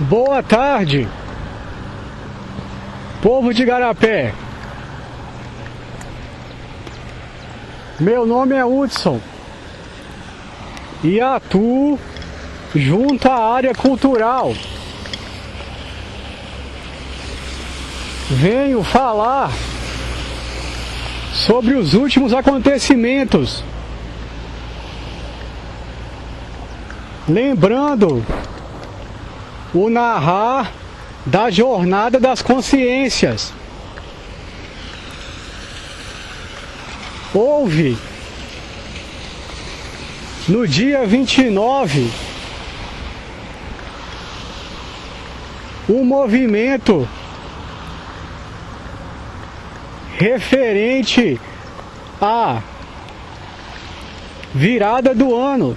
Boa tarde, povo de Igarapé. Meu nome é Hudson e atuo junto à área cultural. Venho falar sobre os últimos acontecimentos, lembrando o narrar da jornada das consciências. Houve no dia 29 um movimento referente à virada do ano,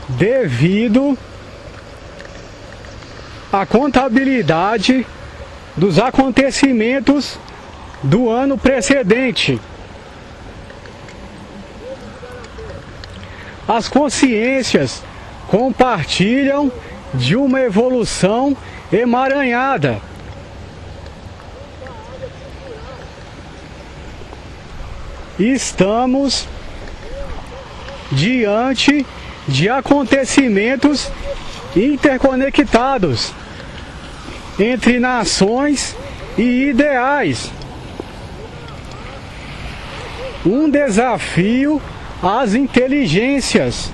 devido à contabilidade dos acontecimentos do ano precedente. As consciências compartilham de uma evolução emaranhada. Estamos diante de acontecimentos interconectados entre nações e ideais. Um desafio às inteligências.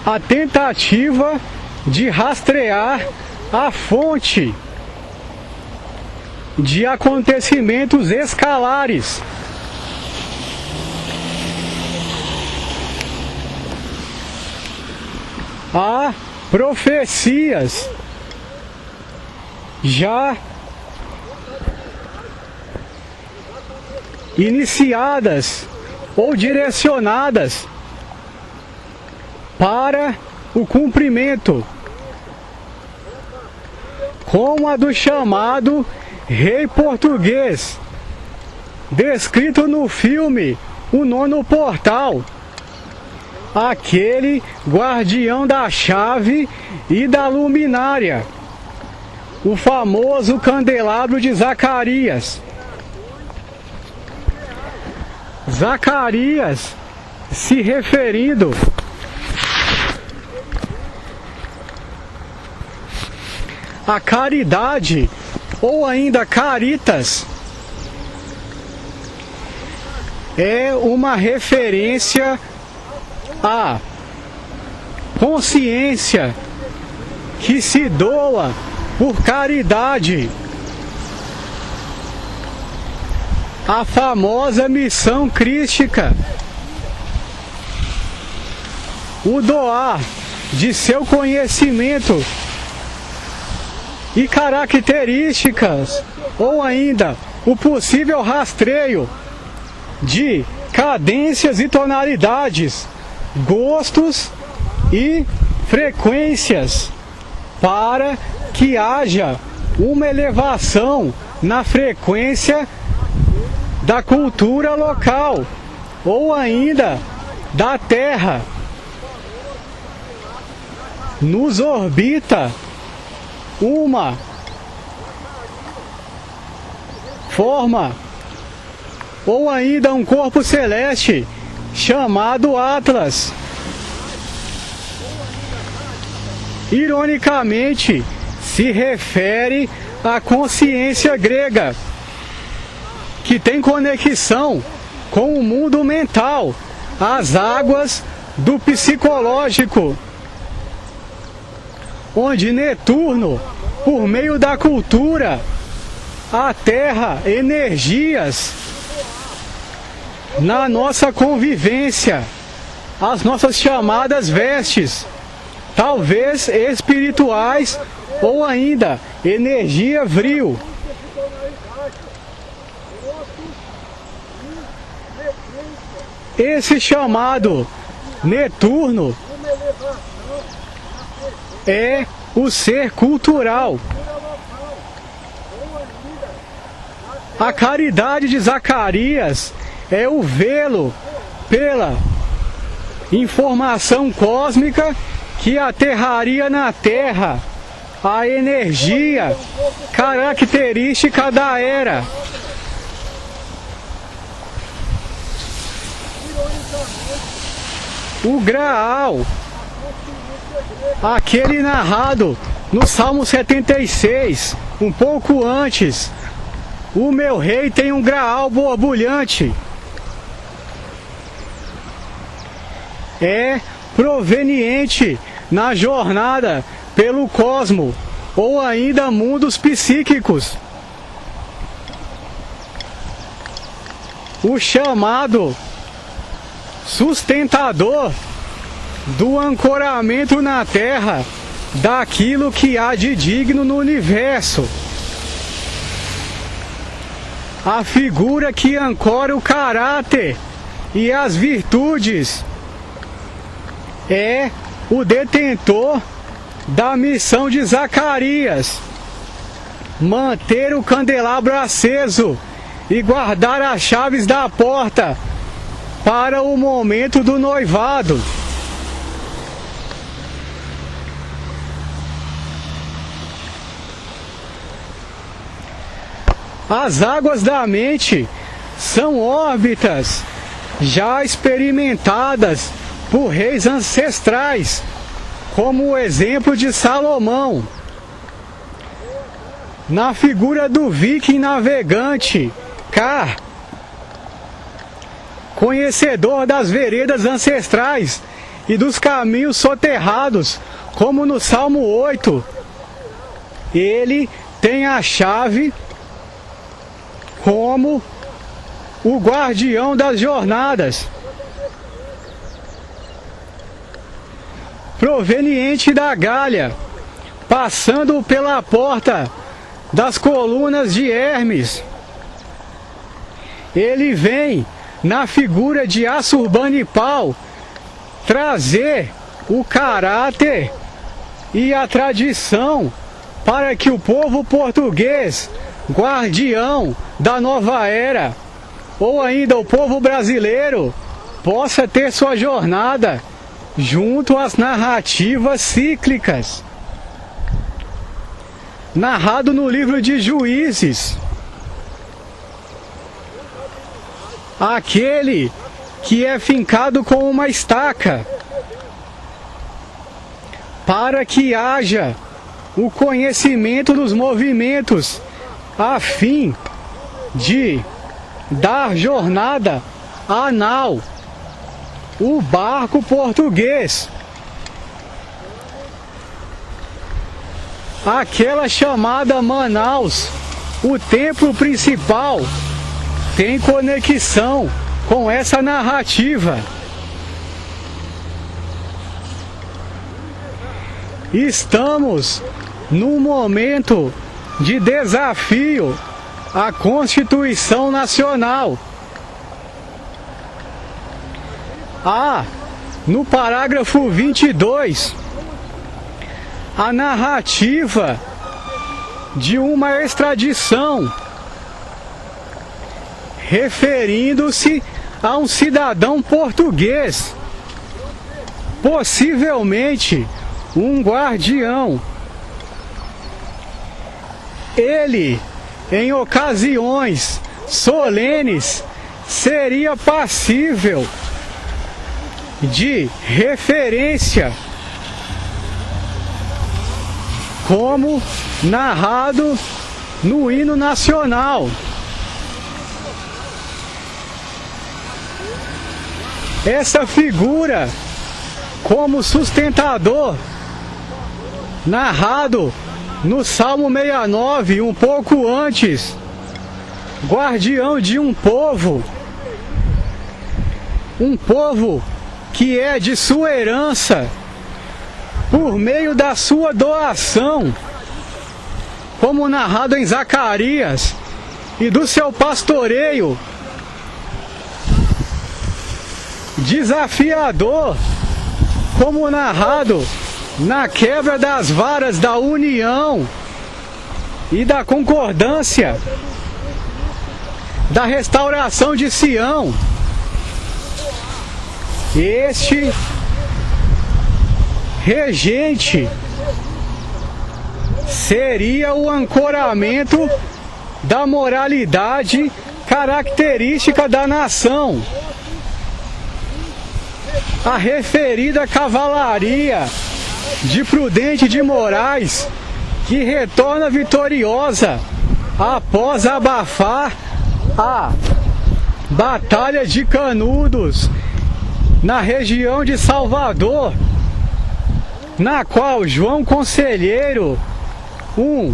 A tentativa de rastrear a fonte de acontecimentos escalares. Há profecias já iniciadas ou direcionadas para o cumprimento, como a do chamado Rei Português, descrito no filme O Nono Portal, aquele guardião da chave e da luminária, o famoso candelabro de Zacarias. Zacarias se referindo a caridade, ou ainda caritas, é uma referência à consciência que se doa por caridade, a famosa missão crística, o doar de seu conhecimento e características, ou ainda o possível rastreio de cadências e tonalidades, gostos e frequências, para que haja uma elevação na frequência da cultura local, ou ainda da Terra. Nos orbita uma forma, ou ainda um corpo celeste chamado Atlas. Ironicamente, se refere à consciência grega, que tem conexão com o mundo mental, as águas do psicológico, onde Netuno, por meio da cultura, aterra energias na nossa convivência, as nossas chamadas vestes, talvez espirituais, ou ainda energia vril. Esse chamado Netuno é o ser cultural. A caridade de Zacarias é o velo pela informação cósmica que aterraria na Terra a energia característica da era. O Graal, aquele narrado no Salmo 76, um pouco antes, o meu rei tem um Graal borbulhante. É proveniente na jornada pelo cosmo ou ainda mundos psíquicos. O chamado sustentador do ancoramento na Terra daquilo que há de digno no universo. A figura que ancora o caráter e as virtudes é o detentor da missão de Zacarias: manter o candelabro aceso e guardar as chaves da porta para o momento do noivado. As águas da mente são órbitas já experimentadas por reis ancestrais, como o exemplo de Salomão. Na figura do viking navegante Car, conhecedor das veredas ancestrais e dos caminhos soterrados, como no Salmo 8, ele tem a chave como o guardião das jornadas, proveniente da Gália, passando pela porta das colunas de Hermes. Ele vem na figura de Assurbanipal trazer o caráter e a tradição para que o povo português, guardião da nova era, ou ainda o povo brasileiro, possa ter sua jornada junto às narrativas cíclicas. Narrado no livro de Juízes, aquele que é fincado com uma estaca, para que haja o conhecimento dos movimentos, a fim de dar jornada à nau, o barco português, aquela chamada Manaus, o templo principal, tem conexão com essa narrativa. Estamos num momento de desafio à Constituição Nacional. No parágrafo 22, a narrativa de uma extradição, referindo-se a um cidadão português, possivelmente um guardião. Ele, em ocasiões solenes, seria passível de referência, como narrado no hino nacional. Essa figura, como sustentador, narrado no Salmo 69, um pouco antes, guardião de um povo que é de sua herança, por meio da sua doação, como narrado em Zacarias, e do seu pastoreio desafiador, como narrado na quebra das varas da união e da concordância. da restauração de Sião. Este regente seria o ancoramento da moralidade característica da nação. A referida cavalaria de Prudente de Moraes, que retorna vitoriosa após abafar a Batalha de Canudos na região de Salvador, na qual João Conselheiro, um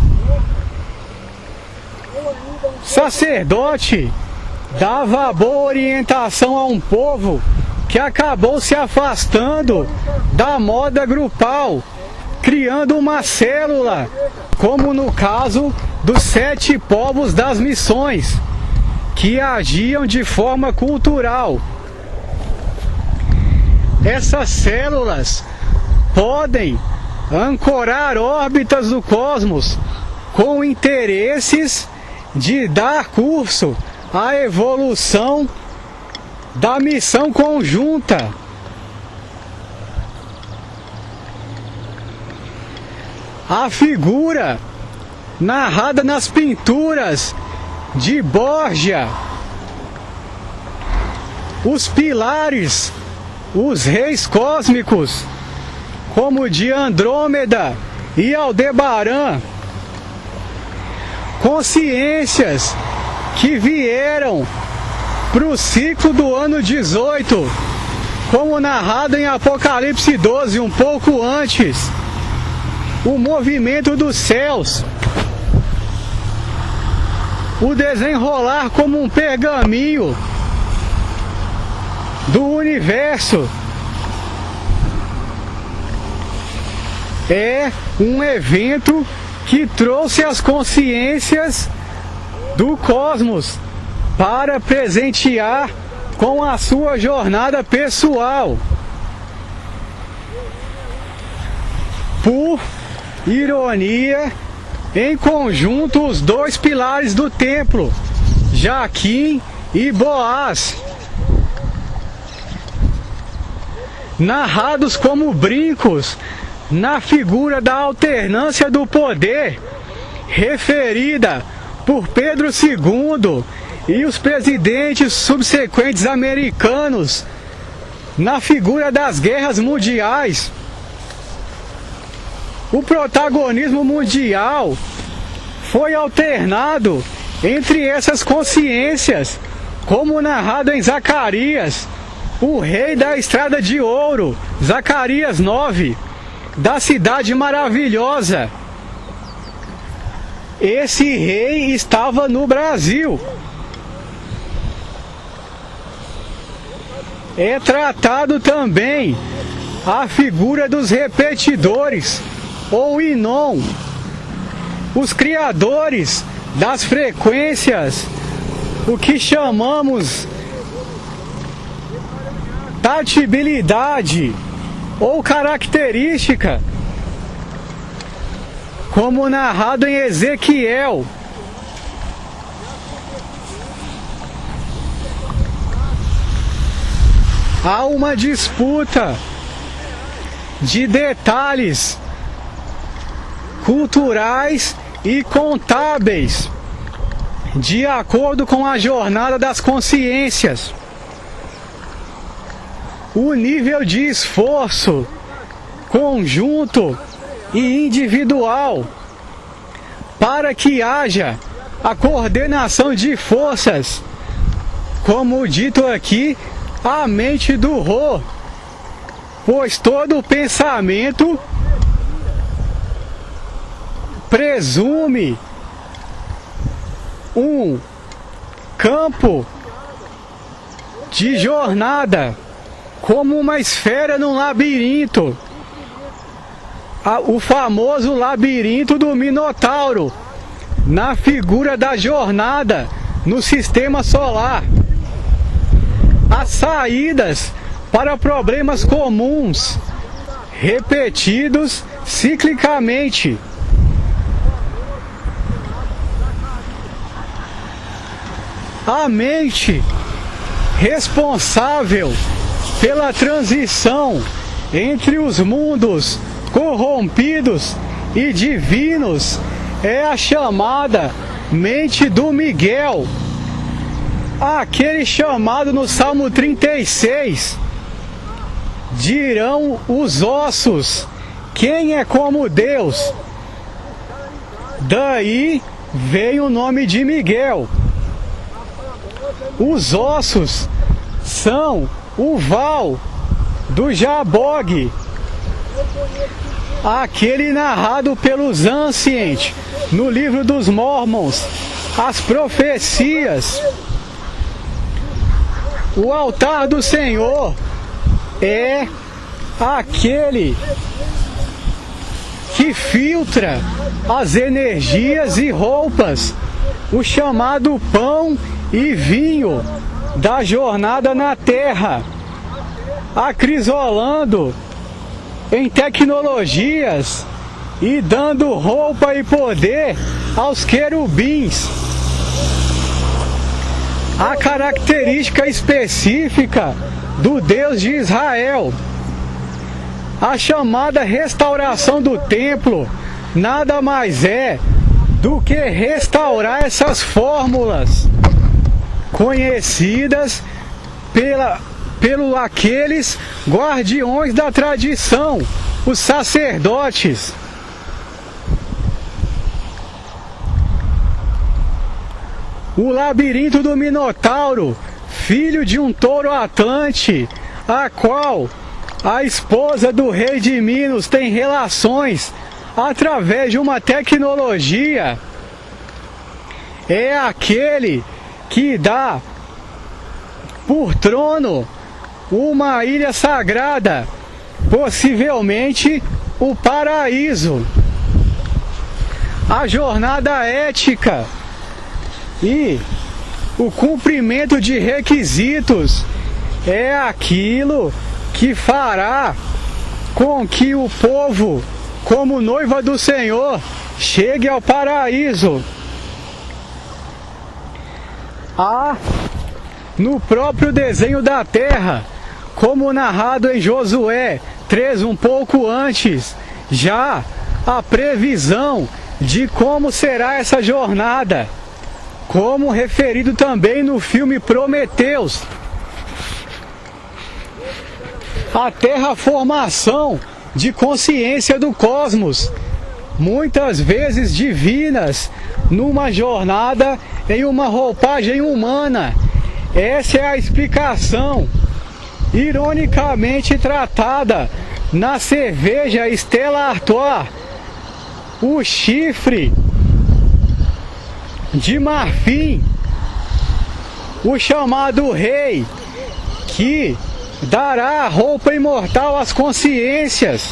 sacerdote, dava boa orientação a um povo que acabou se afastando da moda grupal, criando uma célula, como no caso dos 7 povos das missões, que agiam de forma cultural. Essas células podem ancorar órbitas do cosmos com interesses de dar curso à evolução da missão conjunta. A figura narrada nas pinturas de Borgia, os pilares, os reis cósmicos, como de Andrômeda e Aldebaran, consciências que vieram para o ciclo do ano 18, como narrado em Apocalipse 12, um pouco antes, o movimento dos céus, o desenrolar como um pergaminho do universo. É um evento que trouxe as consciências do cosmos para presentear com a sua jornada pessoal. Por ironia, em conjunto, os 2 pilares do templo, Jaquim e Boaz, narrados como brincos na figura da alternância do poder, referida por Pedro II e os presidentes subsequentes americanos, na figura das guerras mundiais. O protagonismo mundial foi alternado entre essas consciências, como narrado em Zacarias, o rei da Estrada de Ouro, Zacarias 9, da cidade maravilhosa. Esse rei estava no Brasil. É tratado também a figura dos repetidores, ou Inon, os criadores das frequências, o que chamamos tatibilidade ou característica, como narrado em Ezequiel. Há uma disputa de detalhes culturais e contábeis, de acordo com a jornada das consciências. O nível de esforço conjunto e individual para que haja a coordenação de forças, como dito aqui, a mente do Rô, pois todo pensamento presume um campo de jornada, como uma esfera num labirinto, o famoso labirinto do Minotauro, na figura da jornada no sistema solar. As saídas para problemas comuns, repetidos ciclicamente. a mente responsável pela transição entre os mundos corrompidos e divinos é a chamada mente do Miguel, aquele chamado no Salmo 36. Dirão os ossos: quem é como Deus? Daí vem o nome de Miguel. Os ossos são o Val do Jabog, aquele narrado pelos Ancients no livro dos Mormons, as profecias. O altar do Senhor é aquele que filtra as energias e roupas, o chamado pão e vinho da jornada na terra, acrisolando em tecnologias e dando roupa e poder aos querubins. A característica específica do Deus de Israel, a chamada restauração do templo, nada mais é do que restaurar essas fórmulas conhecidas pelo aqueles guardiões da tradição, os sacerdotes. O labirinto do Minotauro, filho de um touro Atlante, a qual a esposa do rei de Minos tem relações através de uma tecnologia, é aquele que dá por trono uma ilha sagrada, possivelmente o paraíso. A jornada ética e o cumprimento de requisitos é aquilo que fará com que o povo, como noiva do Senhor, chegue ao paraíso. Há no próprio desenho da terra, como narrado em Josué 3, um pouco antes, já a previsão de como será essa jornada, como referido também no filme Prometeus. A terraformação de consciência do cosmos, muitas vezes divinas, numa jornada em uma roupagem humana. Essa é a explicação, ironicamente tratada na cerveja Stella Artois, o chifre de marfim, o chamado rei, que dará a roupa imortal às consciências.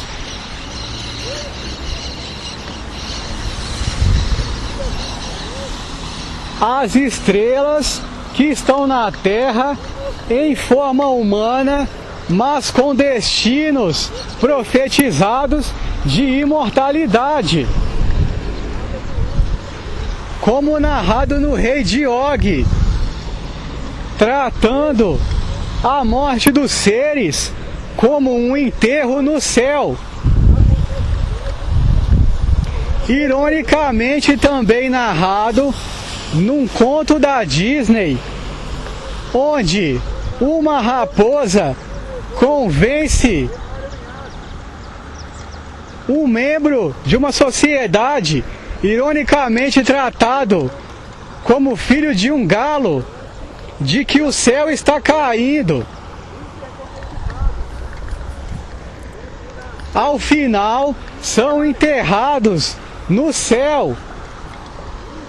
As estrelas que estão na Terra em forma humana, mas com destinos profetizados de imortalidade, como narrado no Rei de Og, tratando a morte dos seres como um enterro no céu. Ironicamente também narrado num conto da Disney, onde uma raposa convence um membro de uma sociedade, ironicamente tratado como filho de um galo, de que o céu está caindo. Ao final, são enterrados no céu.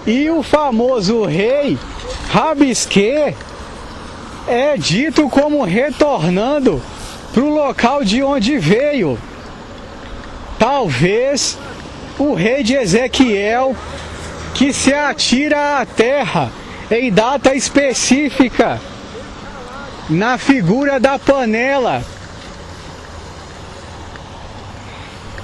E o famoso rei Rabisquê é dito como retornando para o local de onde veio. Talvez o rei de Ezequiel, que se atira à terra em data específica, na figura da panela.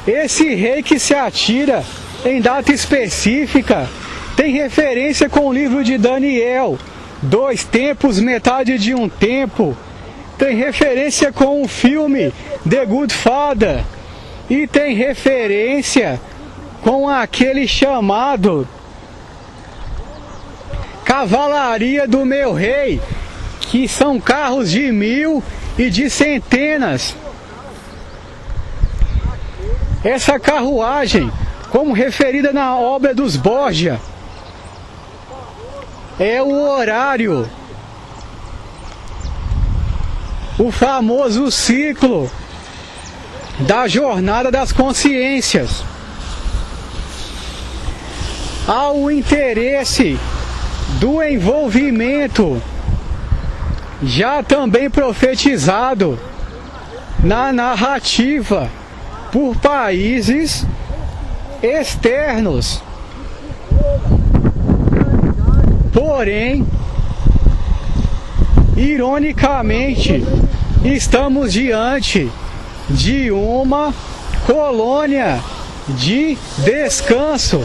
Esse rei que se atira em data específica tem referência com o livro de Daniel, Dois Tempos, Metade de um Tempo. Tem referência com o filme The Godfather. E tem referência com aquele chamado Cavalaria do Meu Rei, que são carros de 1000 e de centenas. Essa carruagem, como referida na obra dos Borgia, é o horário, o famoso ciclo da jornada das consciências. Há o interesse do envolvimento, já também profetizado na narrativa por países externos. Porém, ironicamente, estamos diante de uma colônia de descanso,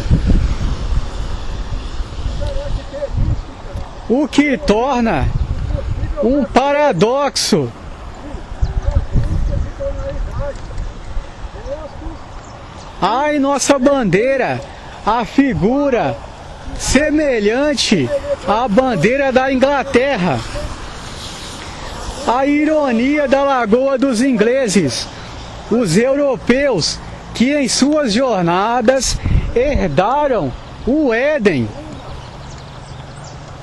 o que torna um paradoxo. Há em nossa bandeira a figura semelhante à bandeira da Inglaterra. A ironia da Lagoa dos Ingleses, os europeus que em suas jornadas herdaram o Éden,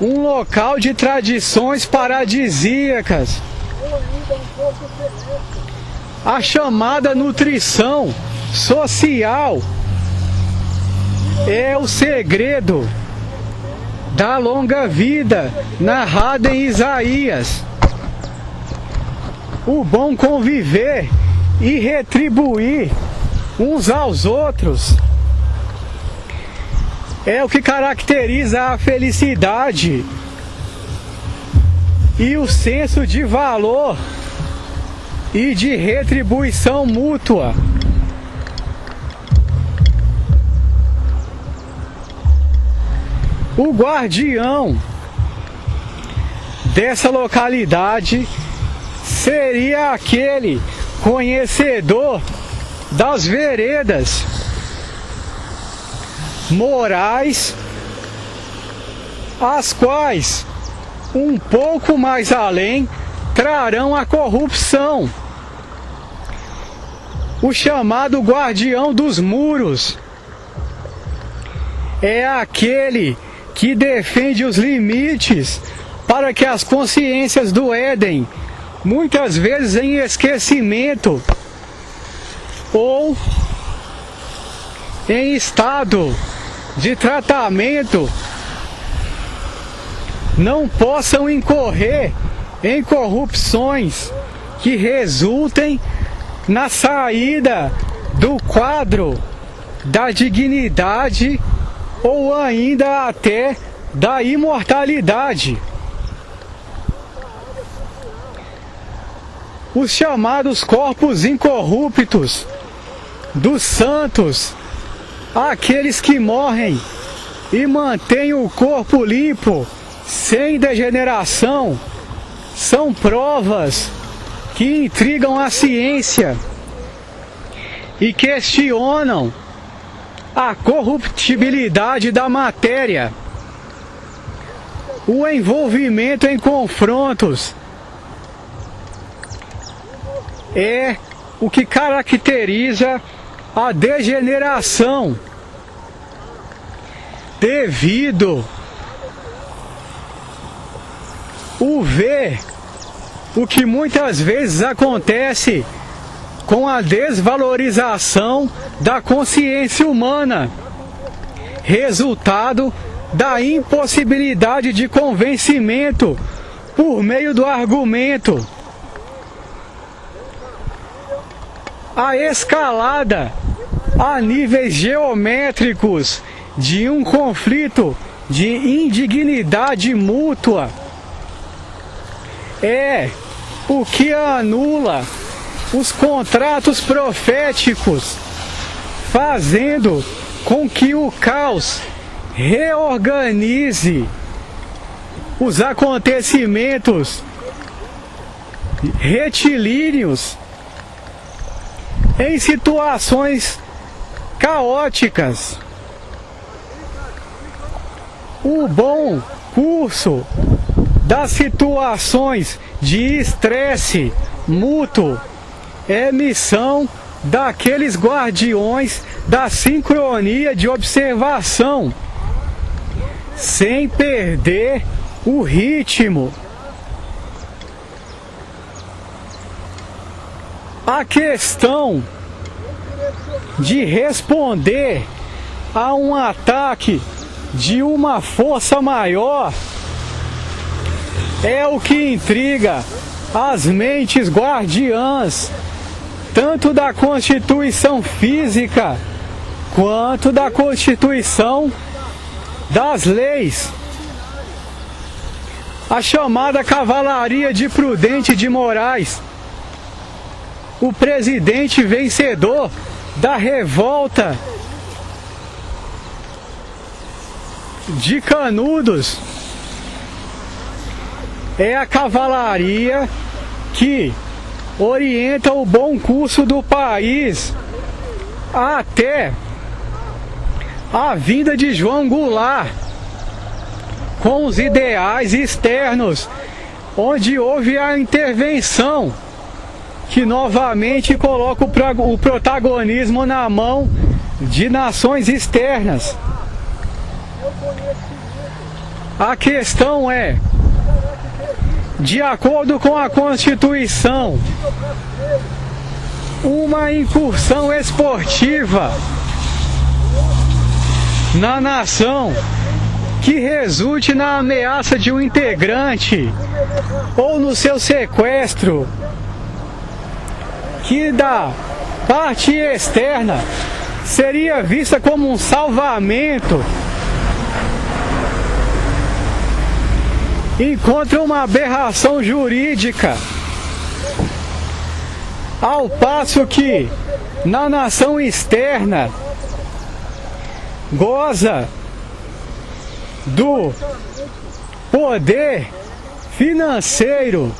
um local de tradições paradisíacas. A chamada nutrição social é o segredo da longa vida narrada em Isaías. O bom conviver e retribuir uns aos outros é o que caracteriza a felicidade e o senso de valor e de retribuição mútua. O guardião dessa localidade seria aquele conhecedor das veredas morais, as quais, um pouco mais além, trarão a corrupção. O chamado guardião dos muros é aquele que defende os limites para que as consciências do Éden, muitas vezes em esquecimento ou em estado de tratamento, não possam incorrer em corrupções que resultem na saída do quadro da dignidade ou ainda até da imortalidade. Os chamados corpos incorruptos dos santos, aqueles que morrem e mantêm o corpo limpo, sem degeneração, são provas que intrigam a ciência e questionam a corruptibilidade da matéria, o envolvimento em confrontos é o que caracteriza a degeneração, devido o ver o que muitas vezes acontece com a desvalorização da consciência humana, resultado da impossibilidade de convencimento por meio do argumento. A escalada a níveis geométricos de um conflito de indignidade mútua é o que anula os contratos proféticos, fazendo com que o caos reorganize os acontecimentos retilíneos em situações caóticas. O bom curso das situações de estresse mútuo é missão daqueles guardiões da sincronia de observação, sem perder o ritmo. A questão de responder a um ataque de uma força maior é o que intriga as mentes guardiãs, tanto da Constituição Física quanto da Constituição das Leis. A chamada Cavalaria de Prudente de Moraes, o presidente vencedor da revolta de Canudos, é a cavalaria que orienta o bom curso do país até a vinda de João Goulart, com os ideais externos, onde houve a intervenção que novamente coloca o protagonismo na mão de nações externas. A questão é, de acordo com a Constituição, uma incursão esportiva na nação que resulte na ameaça de um integrante ou no seu sequestro, que da parte externa seria vista como um salvamento, encontra uma aberração jurídica, ao passo que na nação externa goza do poder financeiro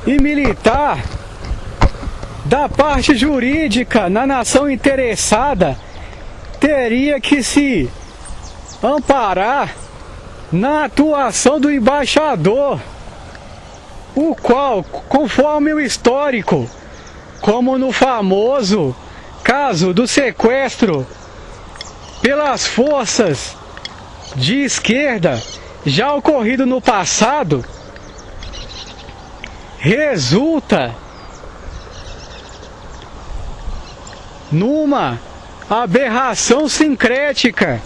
e militar da parte jurídica. Na nação interessada teria que se amparar na atuação do embaixador, o qual, conforme o histórico, como no famoso caso do sequestro pelas forças de esquerda, já ocorrido no passado, resulta numa aberração sincrética.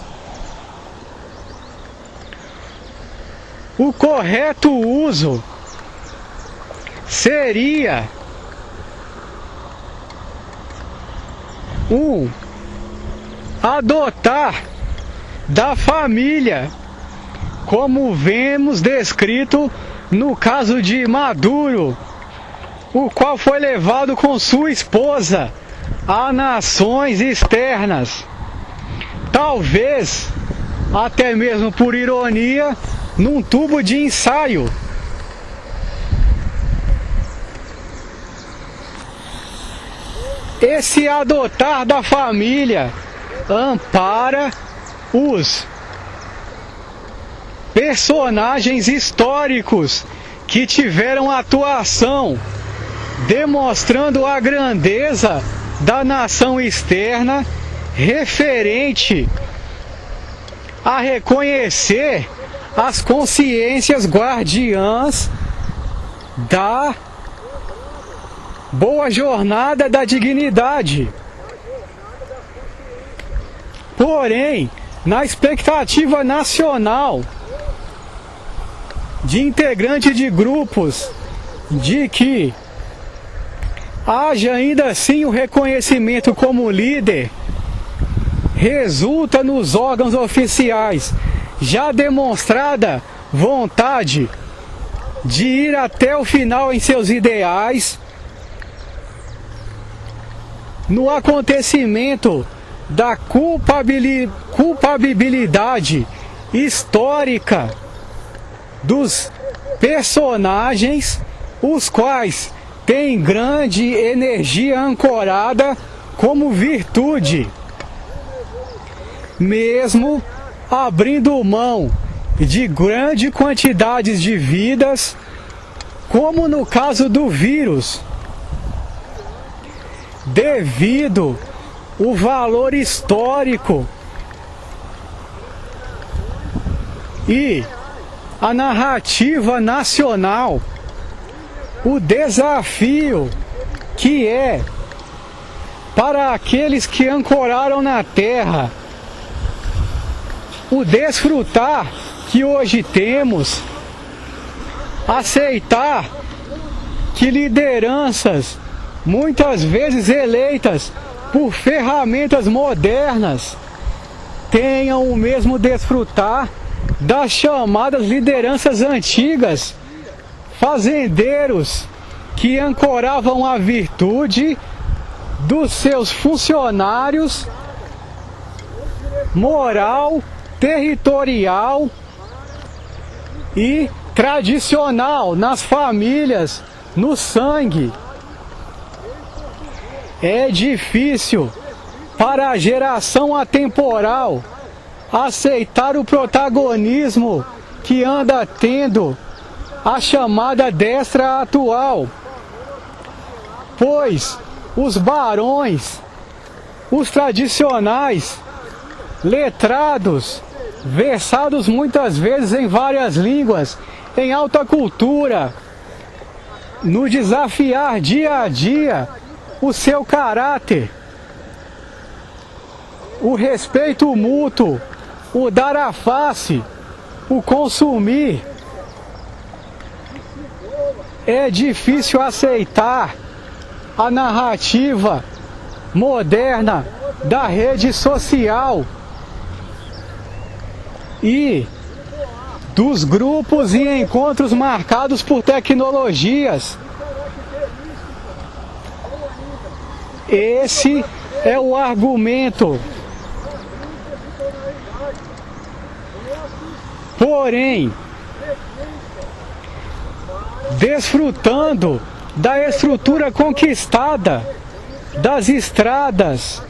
O correto uso seria adotar da família, como vemos descrito no caso de Maduro, o qual foi levado com sua esposa a nações externas, talvez até mesmo por ironia, num tubo de ensaio. Esse adotar da família ampara os personagens históricos que tiveram atuação, demonstrando a grandeza da nação externa, referente a reconhecer as consciências guardiãs da boa jornada da dignidade. Porém, na expectativa nacional de integrante de grupos de que haja ainda assim o reconhecimento como líder, resulta nos órgãos oficiais já demonstrada vontade de ir até o final em seus ideais, no acontecimento da culpabilidade histórica dos personagens, os quais têm grande energia ancorada como virtude, mesmo abrindo mão de grande quantidades de vidas, como no caso do vírus, devido o valor histórico e a narrativa nacional, o desafio que é para aqueles que ancoraram na terra, o desfrutar que hoje temos, aceitar que lideranças, muitas vezes eleitas por ferramentas modernas, tenham o mesmo desfrutar das chamadas lideranças antigas, fazendeiros que ancoravam a virtude dos seus funcionários, moral, territorial e tradicional nas famílias, no sangue. É difícil para a geração atemporal aceitar o protagonismo que anda tendo a chamada destra atual, pois os barões, os tradicionais, letrados, versados muitas vezes em várias línguas, em alta cultura, no desafiar dia a dia o seu caráter, o respeito mútuo, o dar a face, o consumir. É difícil aceitar a narrativa moderna da rede social e dos grupos e encontros marcados por tecnologias. Esse é o argumento. Porém, desfrutando da estrutura conquistada, das estradas,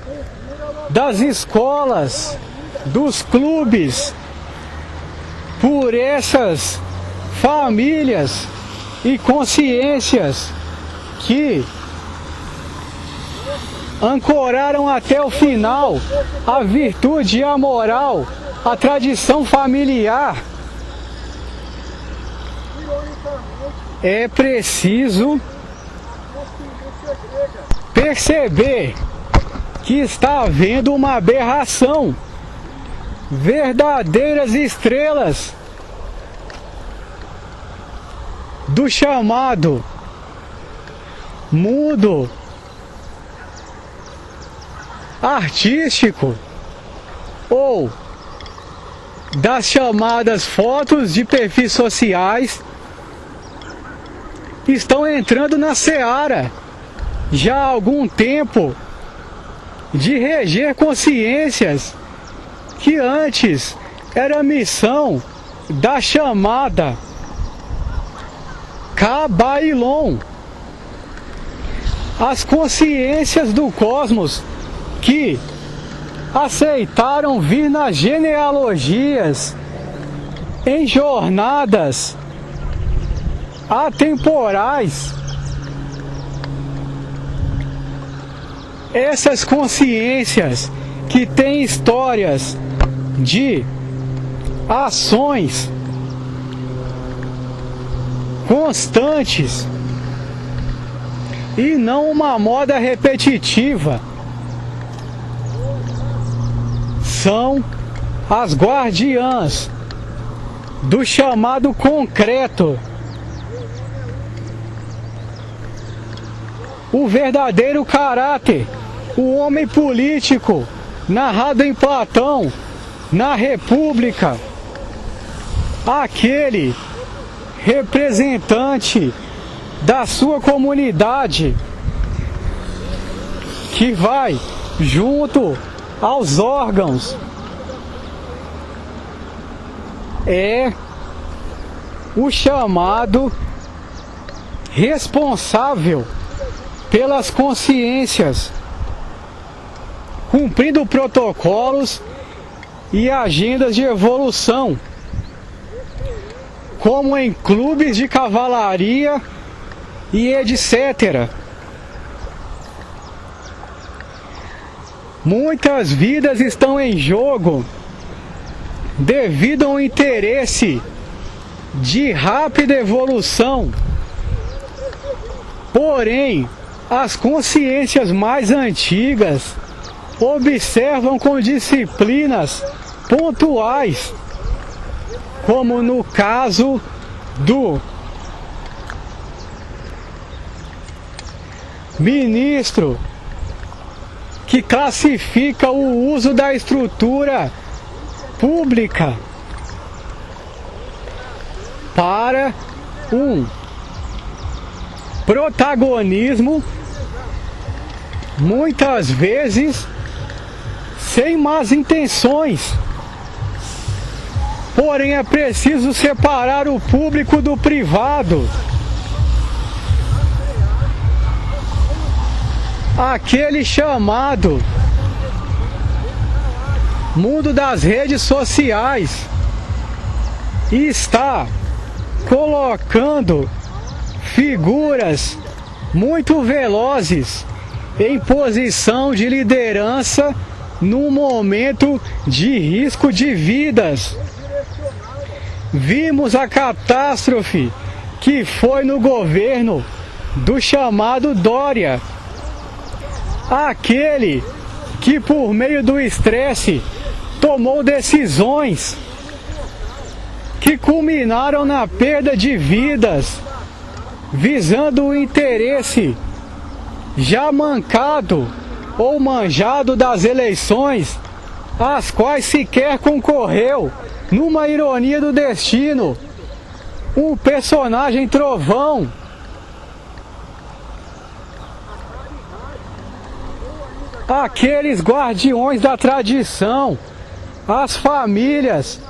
das escolas, dos clubes, por essas famílias e consciências que ancoraram até o final a virtude e a moral, a tradição familiar. É preciso perceber que está havendo uma aberração. Verdadeiras estrelas do chamado mundo artístico ou das chamadas fotos de perfis sociais estão entrando na seara já há algum tempo de reger consciências que antes era missão da chamada Cabailon. As consciências do cosmos que aceitaram vir nas genealogias, em jornadas atemporais. Essas consciências que têm histórias de ações constantes e não uma moda repetitiva, são as guardiãs do chamado concreto, o verdadeiro caráter, o homem político narrado em Platão, na República, aquele representante da sua comunidade que vai junto aos órgãos, é o chamado responsável pelas consciências, cumprindo protocolos e agendas de evolução, como em clubes de cavalaria e etc. Muitas vidas estão em jogo devido ao interesse de rápida evolução. Porém, as consciências mais antigas observam com disciplinas pontuais, como no caso do ministro que classifica o uso da estrutura pública para um protagonismo, muitas vezes sem más intenções. Porém, é preciso separar o público do privado. Aquele chamado mundo das redes sociais está colocando figuras muito velozes em posição de liderança num momento de risco de vidas. Vimos a catástrofe que foi no governo do chamado Dória, aquele que por meio do estresse tomou decisões que culminaram na perda de vidas, visando o interesse já mancado ou manjado das eleições, às quais sequer concorreu, numa ironia do destino, um personagem trovão. Aqueles guardiões da tradição, as famílias,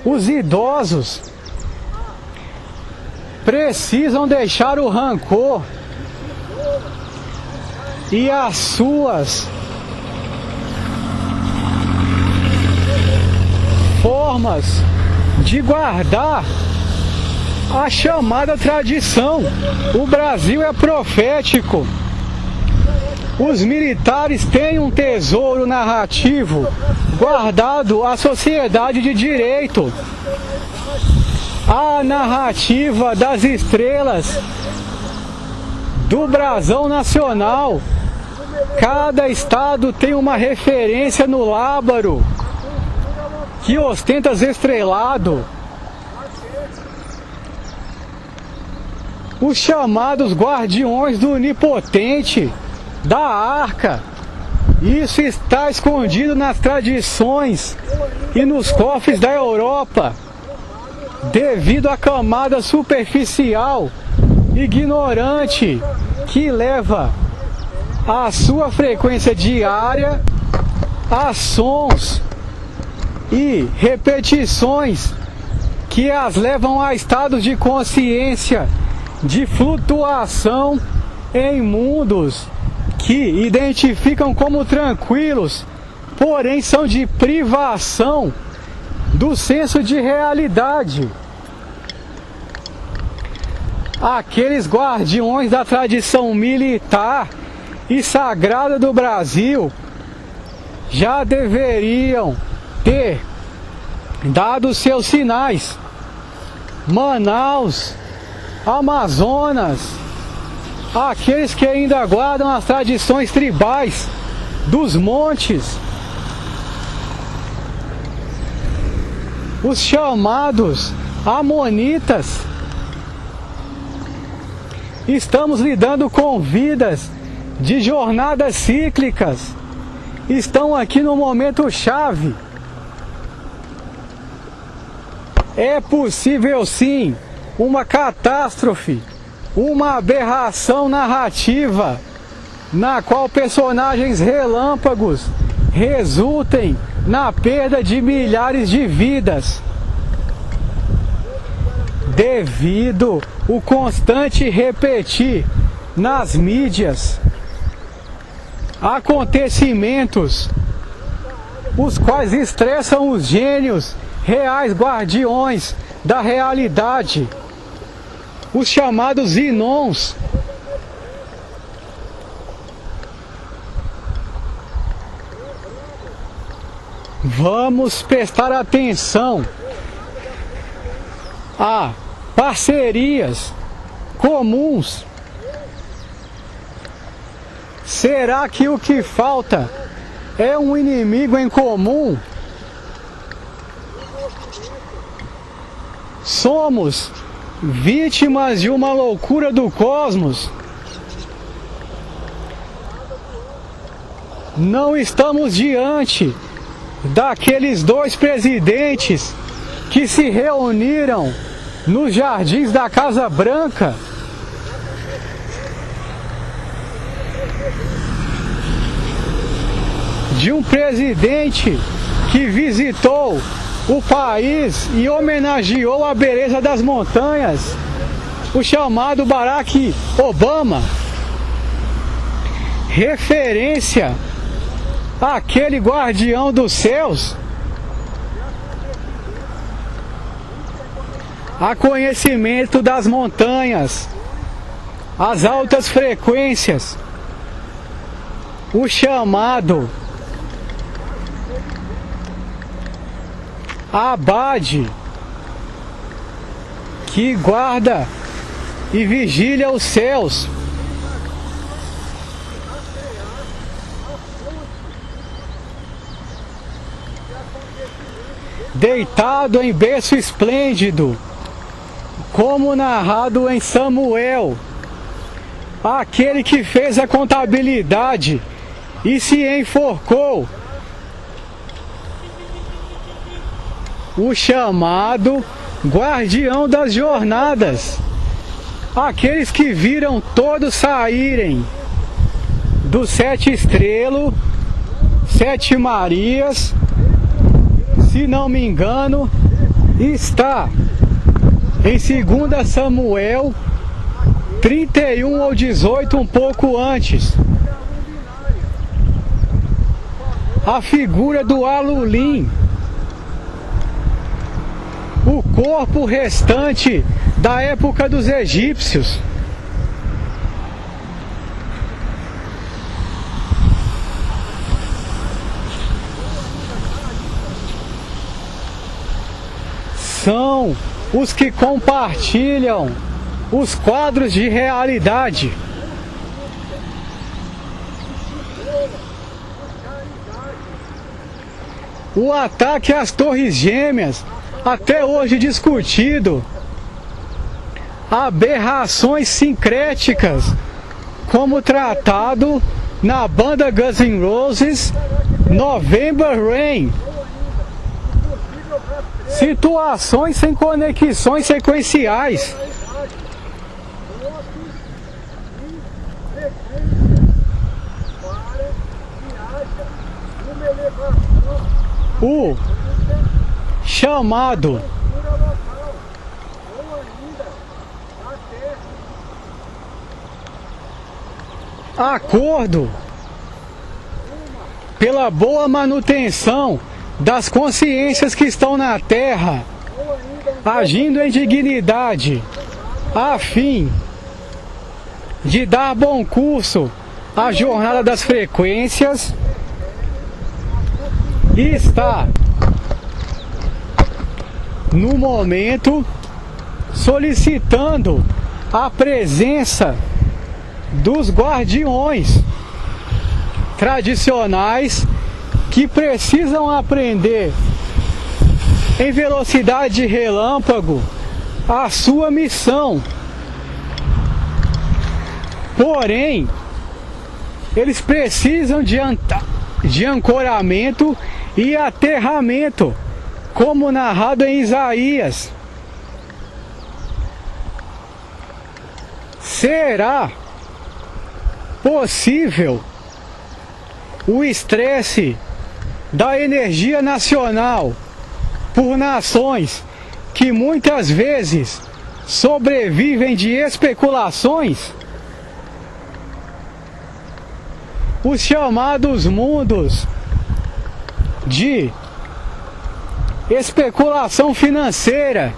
os idosos, precisam deixar o rancor e as suas formas de guardar a chamada tradição. O Brasil é profético. Os militares têm um tesouro narrativo guardado à sociedade de direito. A narrativa das estrelas do brasão nacional. Cada estado tem uma referência no lábaro que ostenta estrelado. Os chamados guardiões do onipotente, da arca. Isso está escondido nas tradições e nos cofres da Europa, devido à camada superficial, ignorante, que leva a sua frequência diária a sons e repetições que as levam a estados de consciência de flutuação em mundos que identificam como tranquilos, porém são de privação do senso de realidade. Aqueles guardiões da tradição militar e sagrada do Brasil já deveriam ter dado seus sinais. Manaus, Amazonas, aqueles que ainda guardam as tradições tribais dos montes, os chamados amonitas. Estamos lidando com vidas de jornadas cíclicas. Estão aqui no momento chave. É possível sim uma catástrofe, uma aberração narrativa na qual personagens relâmpagos resultem na perda de milhares de vidas. devido o constante repetir nas mídias acontecimentos os quais estressam os gênios reais guardiões da realidade, os chamados Zinons. Vamos prestar atenção a parcerias comuns. Será que o que falta é um inimigo em comum? Somos vítimas de uma loucura do cosmos. Não estamos diante daqueles dois presidentes que se reuniram nos jardins da Casa Branca. De um presidente que visitou o país e homenageou a beleza das montanhas, o chamado Barack Obama, referência àquele guardião dos céus, a conhecimento das montanhas, as altas frequências, o chamado Abade, que guarda e vigilia os céus. Deitado em berço esplêndido, como narrado em Samuel, aquele que fez a contabilidade e se enforcou, o chamado guardião das jornadas, aqueles que viram todos saírem dos 7 estrelos, 7 Marias, se não me engano, está em 2 Samuel 31 ou 18, um pouco antes. A figura do Alulim, o corpo restante da época dos egípcios. São os que compartilham os quadros de realidade. O ataque às Torres Gêmeas, até hoje discutido. Aberrações sincréticas, como tratado na banda Guns N' Roses, November Rain. Situações sem conexões sequenciais. O chamado acordo pela boa manutenção das consciências que estão na Terra, agindo em dignidade, a fim de dar bom curso à jornada das frequências, e está no momento solicitando a presença dos guardiões tradicionais que precisam aprender em velocidade de relâmpago a sua missão. Porém, eles precisam de ancoramento e aterramento, como narrado em Isaías. Será possível o estresse da energia nacional por nações que muitas vezes sobrevivem de especulações? Os chamados mundos de especulação financeira,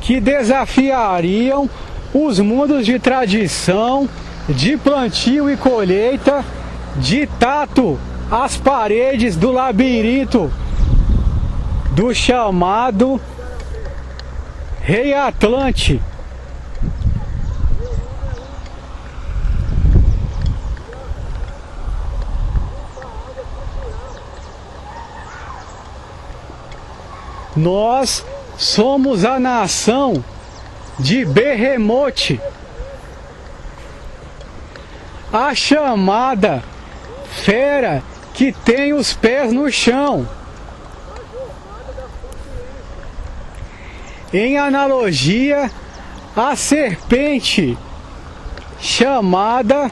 que desafiariam os mundos de tradição, de plantio e colheita, de tato às paredes do labirinto do chamado Rei Atlante. Nós somos a nação de Behemoth, a chamada fera que tem os pés no chão, em analogia à serpente chamada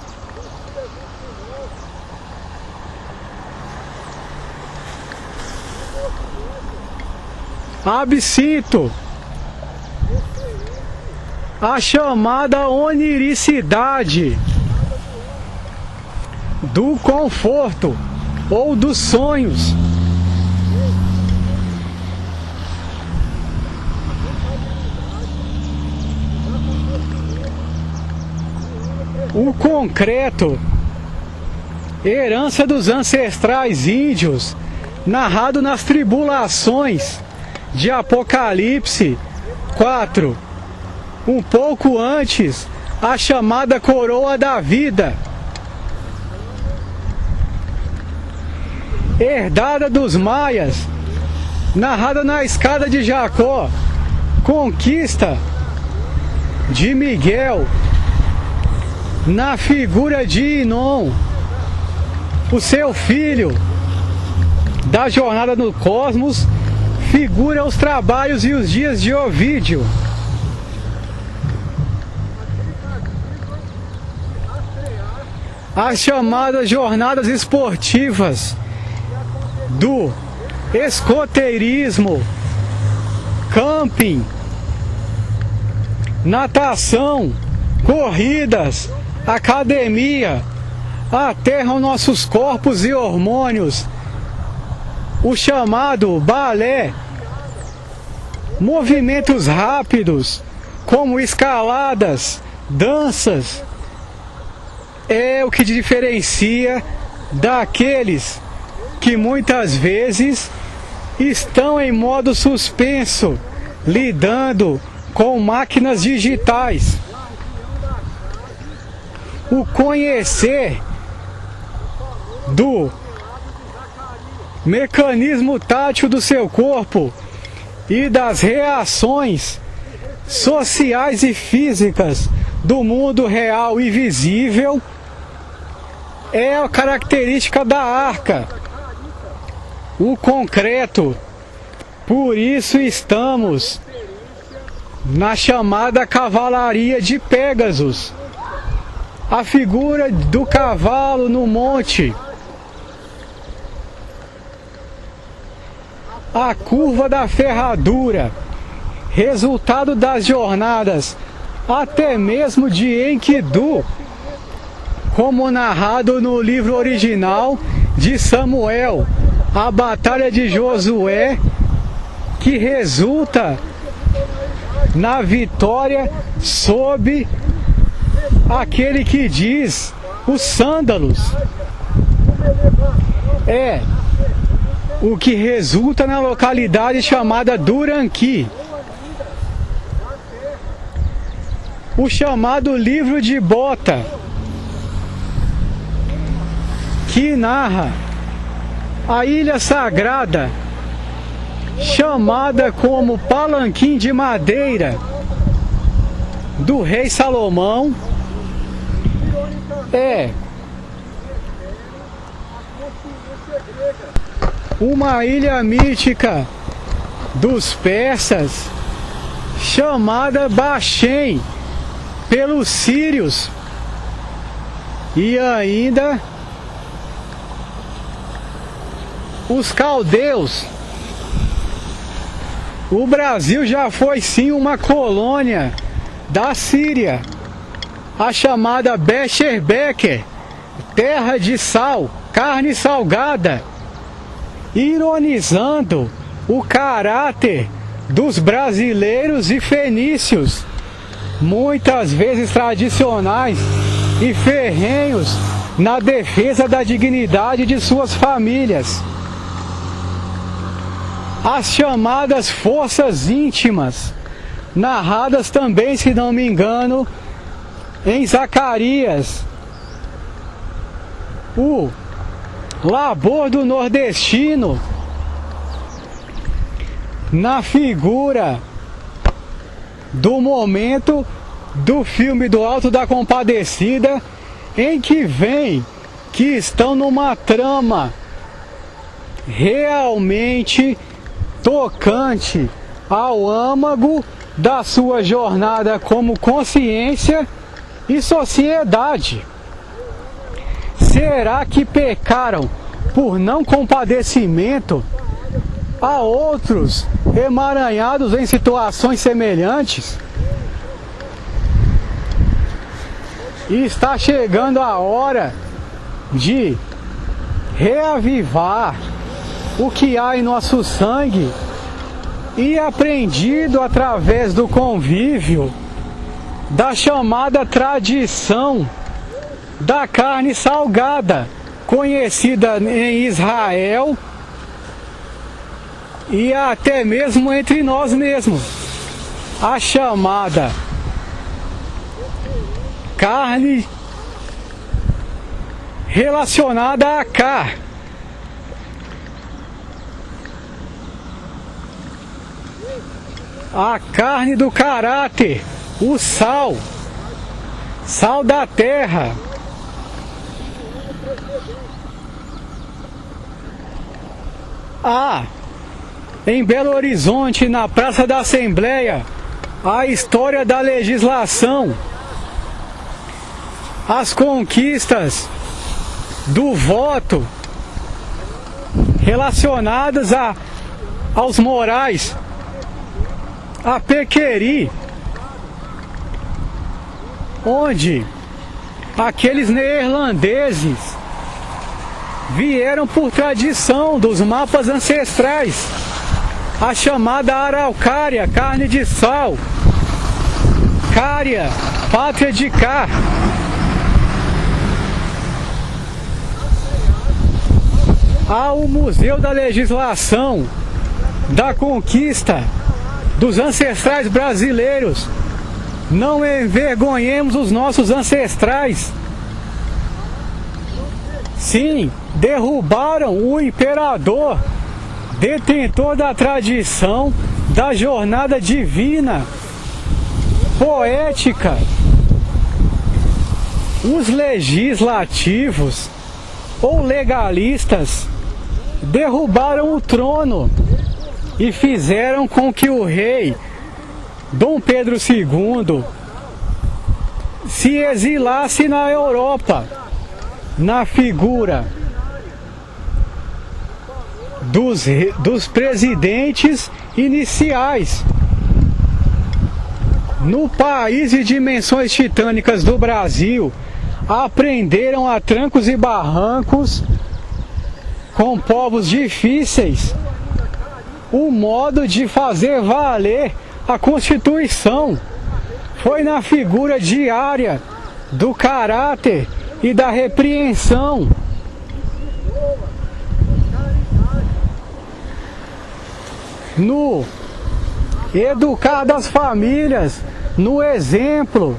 absinto, a chamada oniricidade do conforto ou dos sonhos. O concreto, herança dos ancestrais índios, narrado nas tribulações de Apocalipse 4, um pouco antes, a chamada coroa da vida, herdada dos maias, narrada na escada de Jacó, conquista de Miguel, na figura de Inon, o seu filho, da jornada no cosmos, figura os trabalhos e os dias de Ovídio. As chamadas jornadas esportivas do escoteirismo, camping, natação, corridas, academia, aterram nossos corpos e hormônios. O chamado balé, movimentos rápidos, como escaladas, danças, é o que diferencia daqueles que muitas vezes estão em modo suspenso, lidando com máquinas digitais. O conhecer do mecanismo tátil do seu corpo e das reações sociais e físicas do mundo real e visível é a característica da arca, o concreto. Por isso estamos na chamada cavalaria de Pégasus, a figura do cavalo no monte, a curva da ferradura, resultado das jornadas até mesmo de Enkidu, como narrado no livro original de Samuel, a batalha de Josué, que resulta na vitória sob aquele que diz os sândalos. É o que resulta na localidade chamada Duranqui. O chamado livro de Bota, que narra a ilha sagrada, chamada como palanquim de madeira do rei Salomão, é uma ilha mítica dos persas, chamada Baxém pelos sírios, e ainda os caldeus, O Brasil já foi sim uma colônia da Síria, a chamada Becherbeker, terra de sal, carne salgada, ironizando o caráter dos brasileiros e fenícios, muitas vezes tradicionais e ferrenhos na defesa da dignidade de suas famílias. As chamadas forças íntimas, narradas também, se não me engano, em Zacarias. O labor do nordestino, na figura do momento do filme do Alto da Compadecida, em que vem que estão numa trama realmente tocante ao âmago da sua jornada como consciência e sociedade. Será que pecaram por não compadecimento a outros emaranhados em situações semelhantes? E está chegando a hora de reavivar o que há em nosso sangue e aprendido através do convívio da chamada tradição da carne salgada, conhecida em Israel e até mesmo entre nós mesmos, a chamada carne relacionada a cá. A carne do caráter, o sal, sal da terra. Em Belo Horizonte, na Praça da Assembleia, a história da legislação, as conquistas do voto relacionadas aos morais, a Pequeri, onde aqueles neerlandeses vieram por tradição dos mapas ancestrais, a chamada araucária, carne de sal, cária, pátria de cá. Há o Museu da Legislação, da Conquista, dos ancestrais brasileiros. Não envergonhemos os nossos ancestrais. Sim, derrubaram o imperador, detentor da tradição, da jornada divina, poética. Os legislativos ou legalistas derrubaram o trono e fizeram com que o rei Dom Pedro II se exilasse na Europa, na figura dos presidentes iniciais. No país de dimensões titânicas do Brasil, aprenderam a trancos e barrancos, com povos difíceis, o modo de fazer valer a Constituição. Foi na figura diária do caráter e da repreensão. No educar das famílias, no exemplo,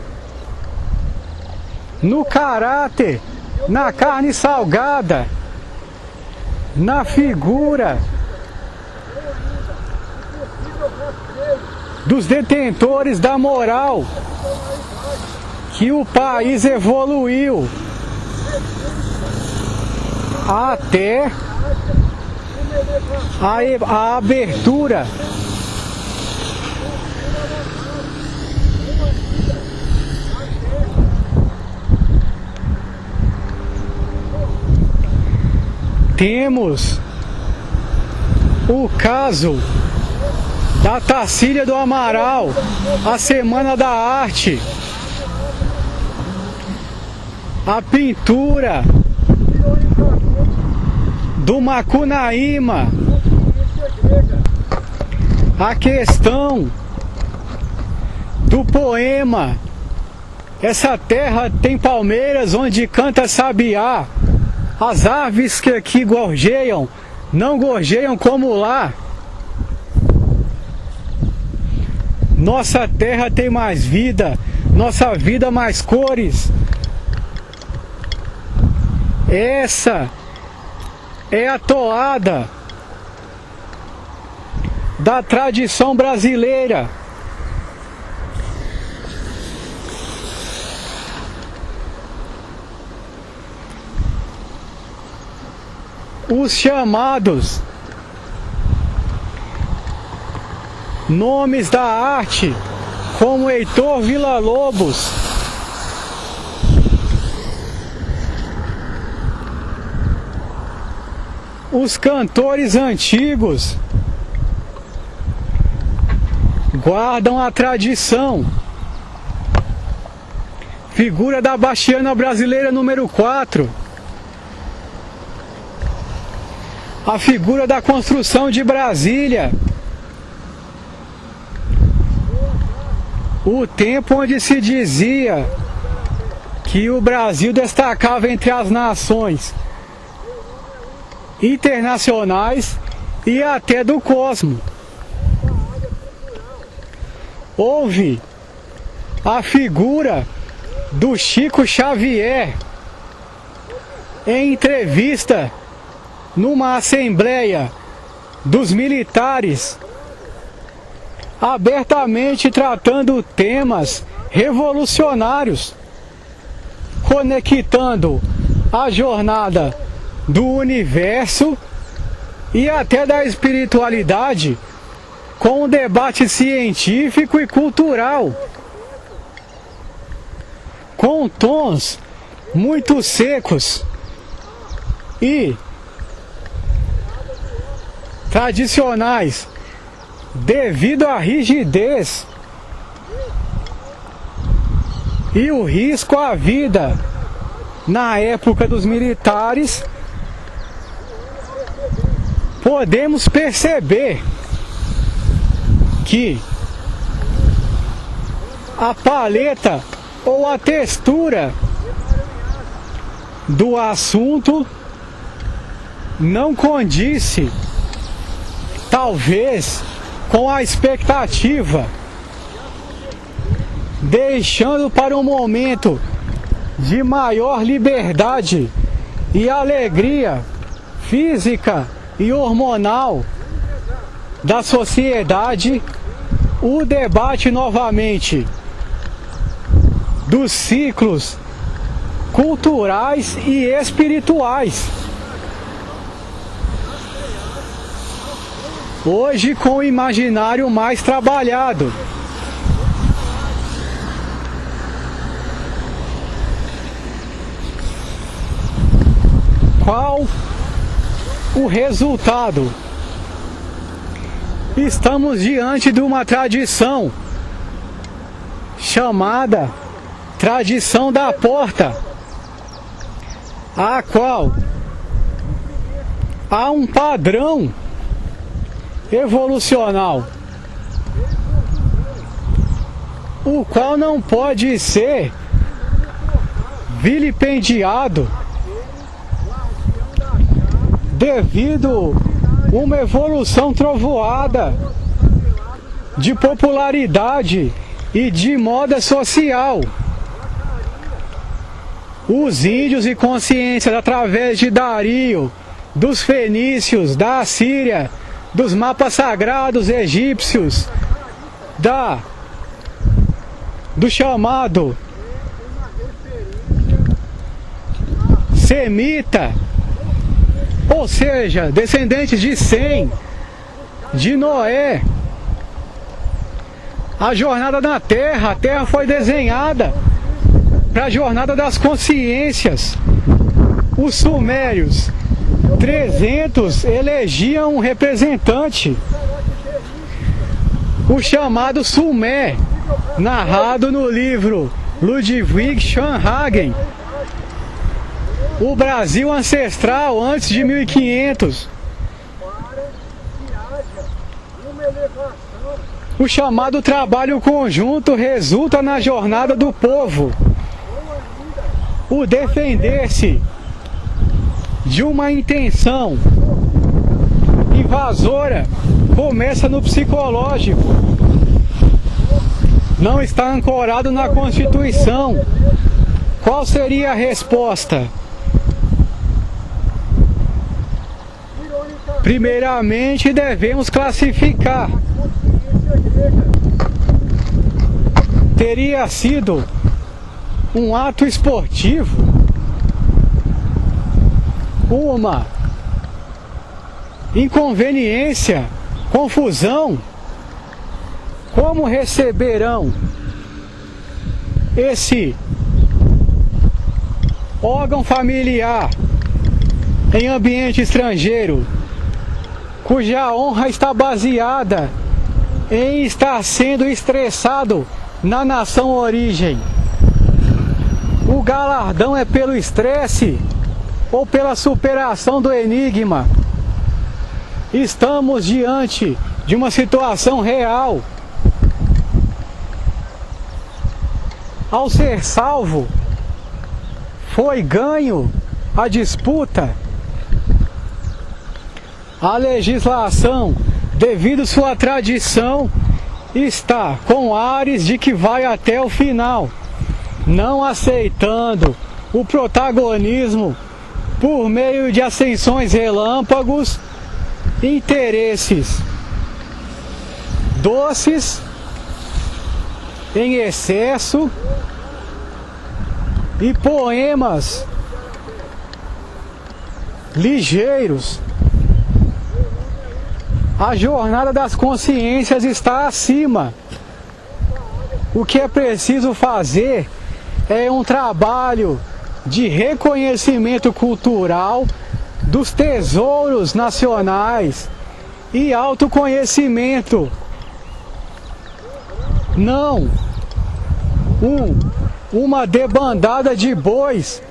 no caráter, na carne salgada, na figura dos detentores da moral, que o país evoluiu até a abertura temos o caso da Tarsília do Amaral, a Semana da Arte, a pintura do Macunaíma, a questão do poema Essa Terra Tem Palmeiras Onde Canta Sabiá, as aves que aqui gorjeiam não gorjeiam como lá. Nossa terra tem mais vida, nossa vida mais cores. Essa é a toada da tradição brasileira. Os chamados nomes da arte, como Heitor Villa-Lobos, os cantores antigos guardam a tradição. Figura da Bastiana Brasileira número 4. A figura da construção de Brasília. O tempo onde se dizia que o Brasil destacava entre as nações internacionais e até do cosmos. Houve a figura do Chico Xavier em entrevista numa assembleia dos militares, abertamente tratando temas revolucionários, conectando a jornada do universo e até da espiritualidade com o debate científico e cultural, com tons muito secos e tradicionais, devido à rigidez e o risco à vida na época dos militares. Podemos perceber que a paleta ou a textura do assunto não condiz, talvez, com a expectativa, deixando para um momento de maior liberdade e alegria física e hormonal da sociedade, o debate novamente dos ciclos culturais e espirituais. Hoje com o imaginário mais trabalhado. Qual o resultado? Estamos diante de uma tradição chamada tradição da porta, a qual há um padrão evolucional, o qual não pode ser vilipendiado devido a uma evolução trovoada de popularidade e de moda social. Os índios e consciências, através de Dario, dos fenícios, da Assíria, dos mapas sagrados egípcios, do chamado semita, ou seja, descendentes de Sem, de Noé. A jornada na Terra, a Terra foi desenhada para a jornada das consciências. Os sumérios 300 elegiam um representante o chamado Sumé, narrado no livro Ludwig Schönhagen, o Brasil ancestral antes de 1500. O chamado trabalho conjunto resulta na jornada do povo. O defender-se de uma intenção invasora começa no psicológico. Não está ancorado na Constituição. Qual seria a resposta? Primeiramente, devemos classificar. Teria sido um ato esportivo, uma inconveniência, confusão? Como receberão esse órgão familiar em ambiente estrangeiro, cuja honra está baseada em estar sendo estressado na nação origem? O galardão é pelo estresse ou pela superação do enigma? Estamos diante de uma situação real. Ao ser salvo, foi ganho a disputa. A legislação, devido sua tradição, está com ares de que vai até o final, não aceitando o protagonismo por meio de ascensões relâmpagos, interesses doces em excesso e poemas ligeiros. A jornada das consciências está acima. O que é preciso fazer é um trabalho de reconhecimento cultural dos tesouros nacionais e autoconhecimento. Não uma debandada de bois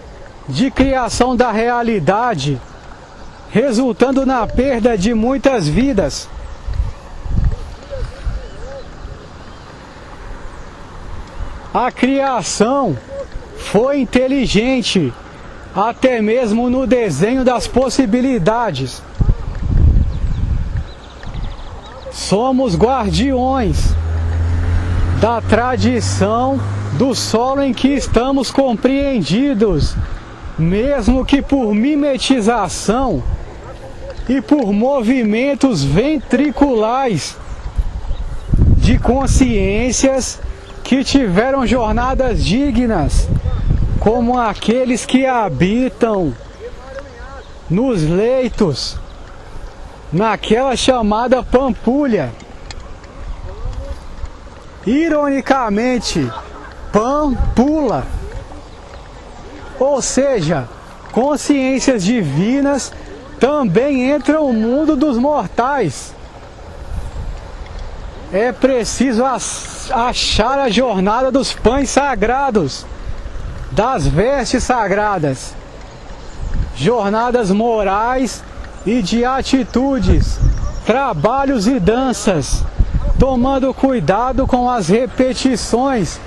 de criação da realidade, resultando na perda de muitas vidas. A criação foi inteligente, até mesmo no desenho das possibilidades. Somos guardiões da tradição do solo em que estamos compreendidos, mesmo que por mimetização e por movimentos ventriculares de consciências que tiveram jornadas dignas, como aqueles que habitam nos leitos, naquela chamada Pampulha. Ironicamente, Pampula, ou seja, consciências divinas também entram no mundo dos mortais. É preciso achar a jornada dos pães sagrados, das vestes sagradas, jornadas morais e de atitudes, trabalhos e danças, tomando cuidado com as repetições,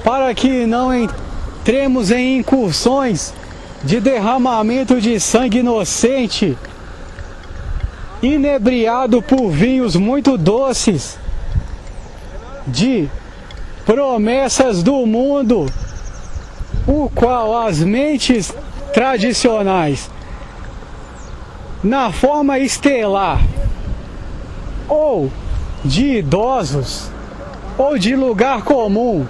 para que não entremos em incursões de derramamento de sangue inocente, inebriado por vinhos muito doces, de promessas do mundo, o qual as mentes tradicionais, na forma estelar, ou de idosos, ou de lugar comum,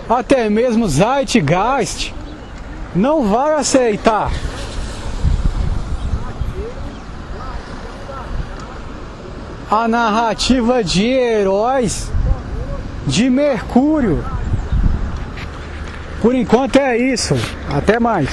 até mesmo Zeitgeist, não vai aceitar. A narrativa de heróis de Mercúrio. Por enquanto é isso. Até mais.